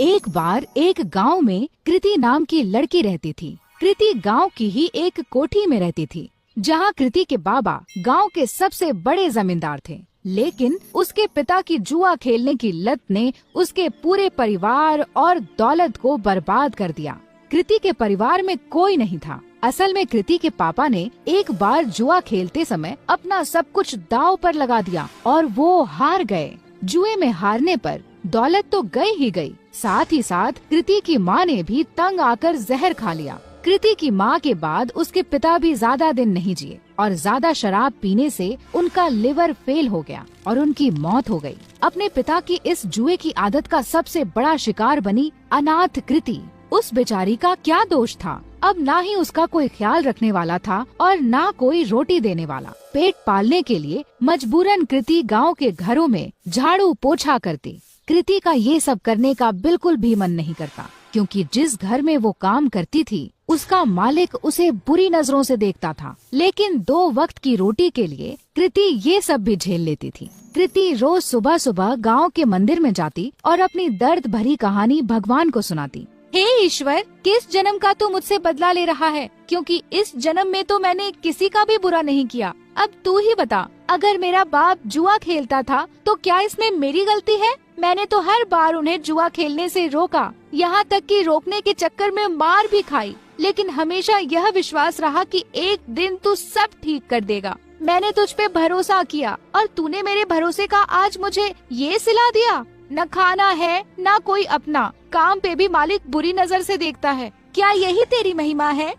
एक बार एक गांव में कृति नाम की लड़की रहती थी। कृति गांव की ही एक कोठी में रहती थी, जहां कृति के बाबा गांव के सबसे बड़े जमींदार थे। लेकिन उसके पिता की जुआ खेलने की लत ने उसके पूरे परिवार और दौलत को बर्बाद कर दिया। कृति के परिवार में कोई नहीं था। असल में कृति के पापा ने एक बार जुआ खेलते समय अपना सब कुछ दांव पर लगा दिया और वो हार गए। जुए में हारने पर दौलत तो गई ही गई, साथ ही साथ कृति की माँ ने भी तंग आकर जहर खा लिया। कृति की माँ के बाद उसके पिता भी ज्यादा दिन नहीं जिए और ज्यादा शराब पीने से उनका लिवर फेल हो गया और उनकी मौत हो गई। अपने पिता की इस जुए की आदत का सबसे बड़ा शिकार बनी अनाथ कृति। उस बेचारी का क्या दोष था? अब ना ही उसका कोई ख्याल रखने वाला था और ना कोई रोटी देने वाला। पेट पालने के लिए मजबूरन कृति गांव के घरों में झाड़ू पोछा करती। कृति का ये सब करने का बिल्कुल भी मन नहीं करता, क्योंकि जिस घर में वो काम करती थी उसका मालिक उसे बुरी नजरों से देखता था। लेकिन 2 वक्त की रोटी के लिए कृति ये सब भी झेल लेती थी। कृति रोज सुबह सुबह गांव के मंदिर में जाती और अपनी दर्द भरी कहानी भगवान को सुनाती। हे ईश्वर, किस जन्म का तू मुझसे बदला ले रहा है? क्योंकि इस जन्म में तो मैंने किसी का भी बुरा नहीं किया। अब तू ही बता, अगर मेरा बाप जुआ खेलता था तो क्या इसमें मेरी गलती है? मैंने तो हर बार उन्हें जुआ खेलने से रोका, यहाँ तक कि रोकने के चक्कर में मार भी खाई, लेकिन हमेशा यह विश्वास रहा कि एक दिन तू सब ठीक कर देगा। मैंने तुझ पे भरोसा किया और तूने मेरे भरोसे का आज मुझे ये सिला दिया। न खाना है न कोई अपना, काम पे भी मालिक बुरी नजर से देखता है। क्या यही तेरी महिमा है?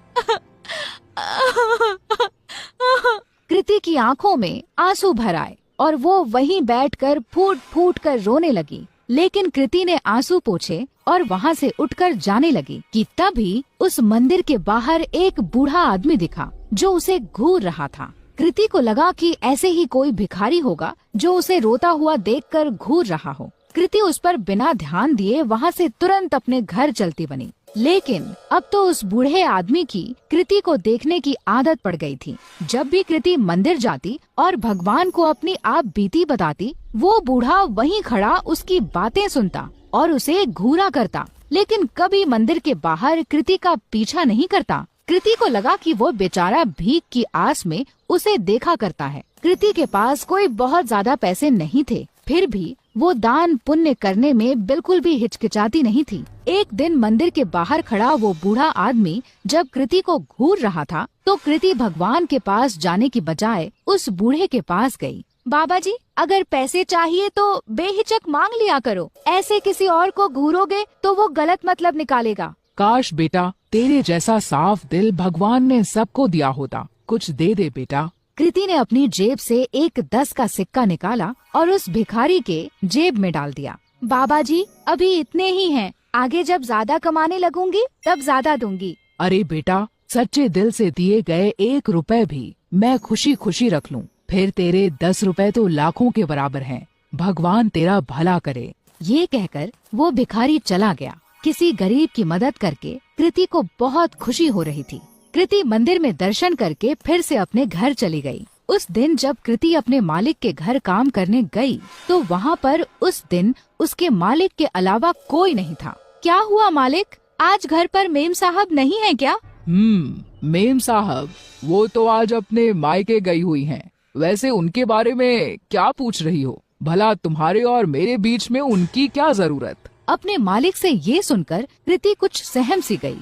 कृति की आंखों में आंसू भर आए और वो वहीं बैठकर फूट फूट कर रोने लगी। लेकिन कृति ने आंसू पोंछे और वहाँ से उठकर जाने लगी कि तभी उस मंदिर के बाहर एक बूढ़ा आदमी दिखा जो उसे घूर रहा था। कृति को लगा कि ऐसे ही कोई भिखारी होगा जो उसे रोता हुआ देखकर घूर रहा हो। कृति उस पर बिना ध्यान दिए वहाँ से तुरंत अपने घर चलती बनी। लेकिन अब तो उस बूढ़े आदमी की कृति को देखने की आदत पड़ गई थी। जब भी कृति मंदिर जाती और भगवान को अपनी आप बीती बताती, वो बूढ़ा वहीं खड़ा उसकी बातें सुनता और उसे घूरा करता, लेकिन कभी मंदिर के बाहर कृति का पीछा नहीं करता। कृति को लगा कि वो बेचारा भीख की आस में उसे देखा करता है। कृति के पास कोई बहुत ज्यादा पैसे नहीं थे, फिर भी वो दान पुण्य करने में बिल्कुल भी हिचकिचाती नहीं थी। एक दिन मंदिर के बाहर खड़ा वो बूढ़ा आदमी जब कृति को घूर रहा था तो कृति भगवान के पास जाने की बजाय उस बूढ़े के पास गई। बाबा जी, अगर पैसे चाहिए तो बेहिचक मांग लिया करो, ऐसे किसी और को घूरोगे तो वो गलत मतलब निकालेगा। काश बेटा, तेरे जैसा साफ दिल भगवान ने सबको दिया होता। कुछ दे दे बेटा। कृति ने अपनी जेब से एक 10 का सिक्का निकाला और उस भिखारी के जेब में डाल दिया। बाबा जी, अभी इतने ही हैं, आगे जब ज्यादा कमाने लगूंगी तब ज्यादा दूंगी। अरे बेटा, सच्चे दिल से दिए गए 1 रुपए भी मैं खुशी खुशी रख लूं, फिर तेरे 10 रुपए तो लाखों के बराबर हैं। भगवान तेरा भला करे। ये कहकर वो भिखारी चला गया। किसी गरीब की मदद करके कृति को बहुत खुशी हो रही थी। कृति मंदिर में दर्शन करके फिर से अपने घर चली गई। उस दिन जब कृति अपने मालिक के घर काम करने गई तो वहाँ पर उस दिन उसके मालिक के अलावा कोई नहीं था। क्या हुआ मालिक, आज घर पर मेम साहब नहीं है क्या? मेम साहब वो तो आज अपने मायके गई हुई हैं। वैसे उनके बारे में क्या पूछ रही हो? भला तुम्हारे और मेरे बीच में उनकी क्या जरूरत? अपने मालिक से ये सुनकर कृति कुछ सहम सी गई।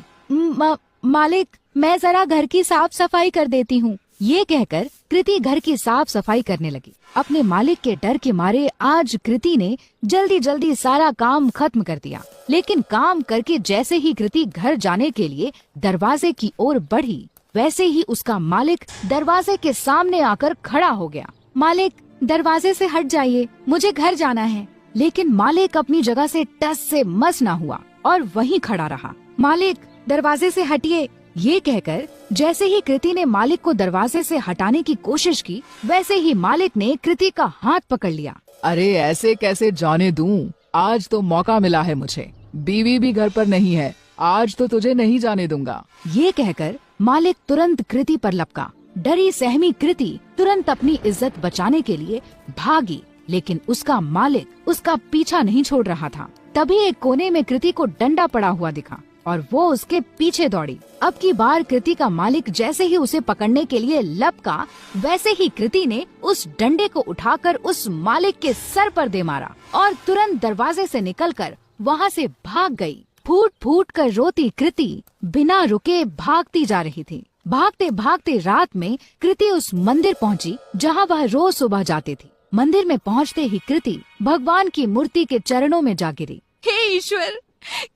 मालिक, मैं जरा घर की साफ सफाई कर देती हूँ। ये कहकर कृति घर की साफ सफाई करने लगी। अपने मालिक के डर के मारे आज कृति ने जल्दी जल्दी सारा काम खत्म कर दिया। लेकिन काम करके जैसे ही कृति घर जाने के लिए दरवाजे की ओर बढ़ी, वैसे ही उसका मालिक दरवाजे के सामने आकर खड़ा हो गया। मालिक, दरवाजे से हट जाइए, मुझे घर जाना है। लेकिन मालिक अपनी जगह से टस से मस ना हुआ और वहीं खड़ा रहा। मालिक, दरवाजे से हटिए। ये कहकर जैसे ही कृति ने मालिक को दरवाजे से हटाने की कोशिश की, वैसे ही मालिक ने कृति का हाथ पकड़ लिया। अरे ऐसे कैसे जाने दूं? आज तो मौका मिला है मुझे। बीवी भी घर पर नहीं है, आज तो तुझे नहीं जाने दूंगा। ये कहकर मालिक तुरंत कृति पर लपका। डरी सहमी कृति तुरंत अपनी इज्जत बचाने के लिए भागी। लेकिन उसका मालिक उसका पीछा नहीं छोड़ रहा था। तभी एक कोने में कृति को डंडा पड़ा हुआ दिखा और वो उसके पीछे दौड़ी। अब की बार कृति का मालिक जैसे ही उसे पकड़ने के लिए लपका, वैसे ही कृति ने उस डंडे को उठाकर उस मालिक के सर पर दे मारा और तुरंत दरवाजे से निकलकर वहाँ से भाग गई। फूट फूट कर रोती कृति बिना रुके भागती जा रही थी। भागते भागते रात में कृति उस मंदिर पहुँची जहाँ वह रोज सुबह जाती थी। मंदिर में पहुँचते ही कृति भगवान की मूर्ति के चरणों में जा गिरी। हे ईश्वर,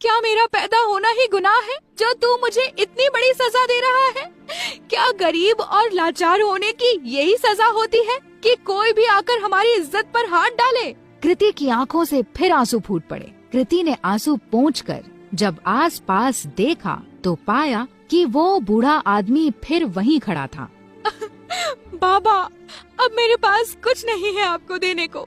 क्या मेरा पैदा होना ही गुनाह है जो तू मुझे इतनी बड़ी सजा दे रहा है? क्या गरीब और लाचार होने की यही सजा होती है कि कोई भी आकर हमारी इज्जत पर हाथ डाले? कृति की आंखों से फिर आंसू फूट पड़े। कृति ने आंसू पोंछकर जब आसपास देखा तो पाया कि वो बूढ़ा आदमी फिर वहीं खड़ा था। बाबा, अब मेरे पास कुछ नहीं है आपको देने को।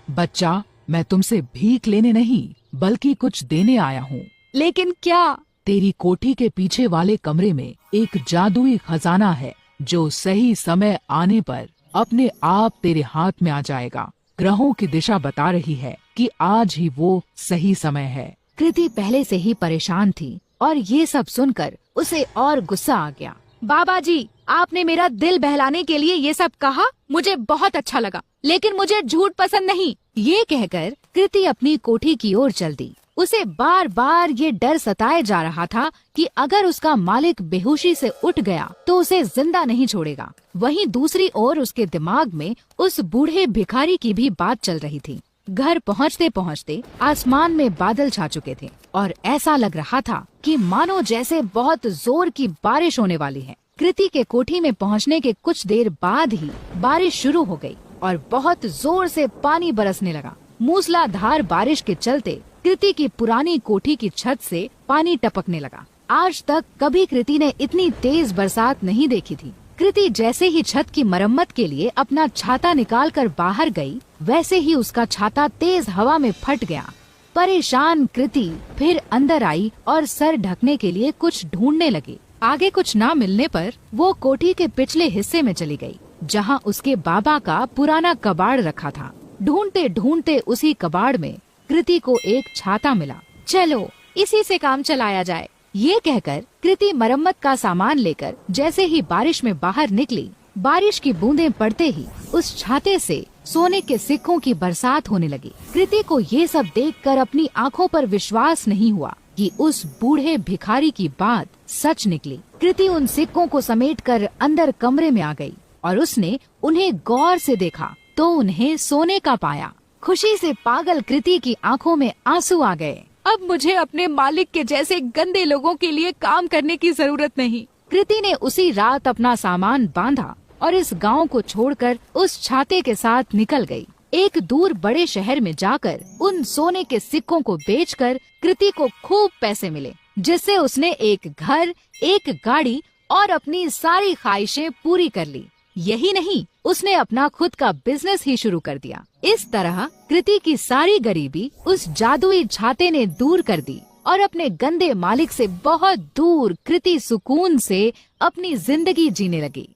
बच्चा, मैं तुमसे भीख लेने नहीं बल्कि कुछ देने आया हूँ। लेकिन क्या? तेरी कोठी के पीछे वाले कमरे में एक जादुई खजाना है जो सही समय आने पर अपने आप तेरे हाथ में आ जाएगा। ग्रहों की दिशा बता रही है कि आज ही वो सही समय है। कृति पहले से ही परेशान थी और ये सब सुनकर उसे और गुस्सा आ गया। बाबा जी, आपने मेरा दिल बहलाने के लिए ये सब कहा, मुझे बहुत अच्छा लगा, लेकिन मुझे झूठ पसंद नहीं। ये कहकर कृति अपनी कोठी की ओर चल दी। उसे बार बार ये डर सताए जा रहा था कि अगर उसका मालिक बेहोशी से उठ गया तो उसे जिंदा नहीं छोड़ेगा। वहीं दूसरी ओर उसके दिमाग में उस बूढ़े भिखारी की भी बात चल रही थी। घर पहुँचते पहुँचते आसमान में बादल छा चुके थे और ऐसा लग रहा था कि मानो जैसे बहुत जोर की बारिश होने वाली है। कृति के कोठी में पहुँचने के कुछ देर बाद ही बारिश शुरू हो गई और बहुत जोर से पानी बरसने लगा। मूसलाधार बारिश के चलते कृति की पुरानी कोठी की छत से पानी टपकने लगा। आज तक कभी कृति ने इतनी तेज बरसात नहीं देखी थी। कृति जैसे ही छत की मरम्मत के लिए अपना छाता निकालकर बाहर गई, वैसे ही उसका छाता तेज हवा में फट गया। परेशान कृति फिर अंदर आई और सर ढकने के लिए कुछ ढूंढने लगी। आगे कुछ ना मिलने पर वो कोठी के पिछले हिस्से में चली गई, जहाँ उसके बाबा का पुराना कबाड़ रखा था। ढूंढते ढूंढते उसी कबाड़ में कृति को एक छाता मिला। चलो इसी से काम चलाया जाए। ये कहकर कृति मरम्मत का सामान लेकर जैसे ही बारिश में बाहर निकली, बारिश की बूंदें पड़ते ही उस छाते से सोने के सिक्कों की बरसात होने लगी। कृति को ये सब देखकर अपनी आंखों पर विश्वास नहीं हुआ कि उस बूढ़े भिखारी की बात सच निकली। कृति उन सिक्कों को समेटकर अंदर कमरे में आ गई और उसने उन्हें गौर से देखा तो उन्हें सोने का पाया। खुशी से पागल कृति की आंखों में आंसू आ गए। अब मुझे अपने मालिक के जैसे गंदे लोगों के लिए काम करने की जरूरत नहीं। कृति ने उसी रात अपना सामान बांधा और इस गांव को छोड़कर उस छाते के साथ निकल गई। एक दूर बड़े शहर में जाकर उन सोने के सिक्कों को बेचकर कृति को खूब पैसे मिले, जिससे उसने एक घर, एक गाड़ी और अपनी सारी ख्वाहिशें पूरी कर ली। यही नहीं, उसने अपना खुद का बिजनेस ही शुरू कर दिया। इस तरह कृति की सारी गरीबी उस जादुई छाते ने दूर कर दी और अपने गंदे मालिक से बहुत दूर कृति सुकून से अपनी जिंदगी जीने लगी।